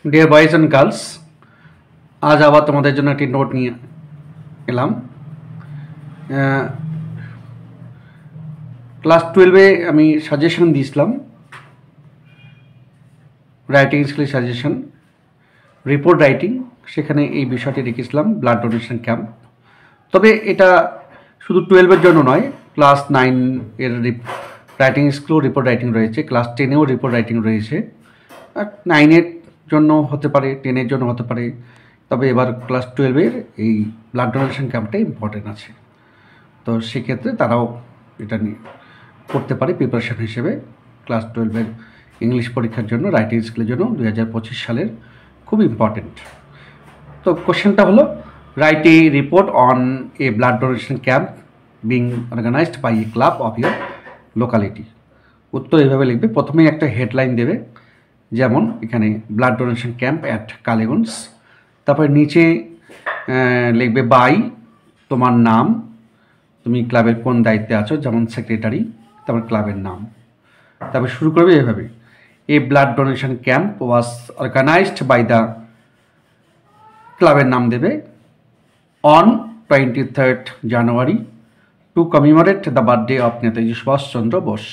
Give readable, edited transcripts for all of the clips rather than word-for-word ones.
Deer boys and girls, আজ আবার তোমাদের জন্য একটি নোট নিয়ে এলাম। ক্লাস 12-এ আমি সাজেশন দিয়েছিলাম, writing skill suggestion, report writing. সেখানে এই বিষয়টি রেখেছিলাম, ব্লাড ডোনেশন ক্যাম্প। তবে এটা শুধু 12-এর জন্য নয়, ক্লাস 9-এর রাইটিং স্কিলও রিপোর্ট রাইটিং রয়েছে, ক্লাস 10-এও রিপোর্ট রাইটিং রয়েছে। আর 9-এর জন্য হতে পারে, 10-এর জন্য হতে পারে। তবে এবার ক্লাস 12-এর এই ব্লাড ডোনেশন ক্যাম্পটা ইম্পর্টেন্ট আছে, তো সেক্ষেত্রে তারাও এটা নিয়ে করতে পারে প্রিপারেশান হিসেবে। ক্লাস 12-এর ইংলিশ পরীক্ষার জন্য, রাইটিং স্কিলের জন্য 2025 সালের খুব ইম্পর্টেন্ট। তো কোশ্চেনটা হলো, write a report on a blood donation camp being organised by a club of your locality. উত্তর এইভাবে লিখবে। প্রথমেই একটা হেডলাইন দেবে, যেমন এখানে blood donation camp at Kaliganj. তারপরে নিচে লিখবে বাই, তোমার নাম, তুমি ক্লাবের কোন দায়িত্বে আছো, যেমন সেক্রেটারি, তারপর ক্লাবের নাম। তারপর শুরু করবে এভাবে, a blood donation camp was organised by the, ক্লাবের নাম দেবে, on 23rd January to commemorate the birthday of Netaji Subhash Chandra Bose.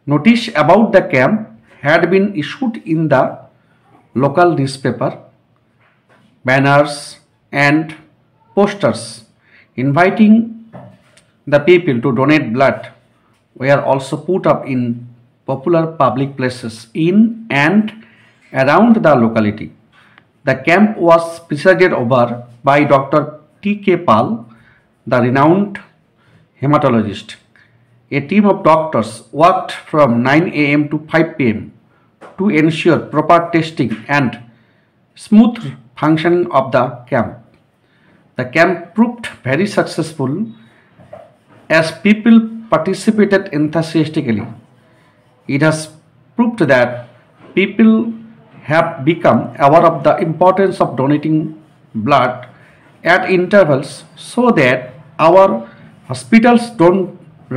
Notice about the camp had been issued in the local newspaper. Banners and posters inviting the people to donate blood were also put up in popular public places in and around the locality. The camp was presided over by Dr. T.K. Pal, the renowned hematologist. A team of doctors worked from 9 a.m. to 5 p.m. to ensure proper testing and smooth functioning of the camp. The camp proved very successful as people participated enthusiastically. It has proved that people have become aware of the importance of donating blood at intervals so that our hospitals don't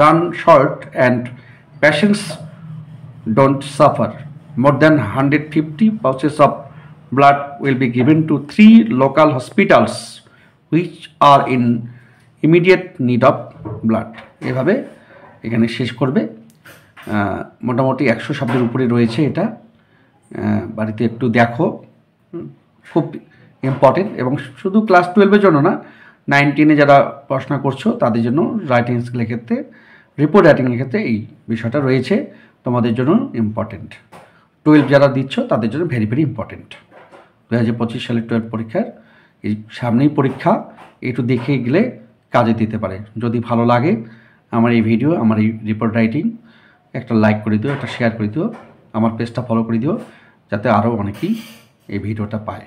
run short and patients don't suffer. More than 150 pouches of blood will be given to 3 local hospitals which are in immediate need of blood. এভাবে এখানে শেষ করবে। মোটামুটি 100 শব্দের উপরে রয়েছে এটা, বাড়িতে একটু দেখো, খুব ইম্পর্টেন্ট। এবং শুধু ক্লাস 12-এর জন্য না, 9-10-এ যারা পড়াশোনা করছো তাদের জন্য রাইটিং স্কিলের ক্ষেত্রে, রিপোর্ট রাইটিংয়ের ক্ষেত্রে এই বিষয়টা রয়েছে, তোমাদের জন্য ইম্পর্টেন্ট। 12 যারা দিচ্ছ তাদের জন্য ভেরি ভেরি ইম্পর্টেন্ট। 2025 সালের 12 পরীক্ষার এই সামনেই পরীক্ষা, একটু দেখে গেলে কাজে দিতে পারে। যদি ভালো লাগে আমার এই ভিডিও, আমার এই রিপোর্ট রাইটিং, একটা লাইক করে দিও, একটা শেয়ার করে দিও, আমার পেজটা ফলো করে দিও, যাতে আরও অনেকেই এই ভিডিওটা পায়।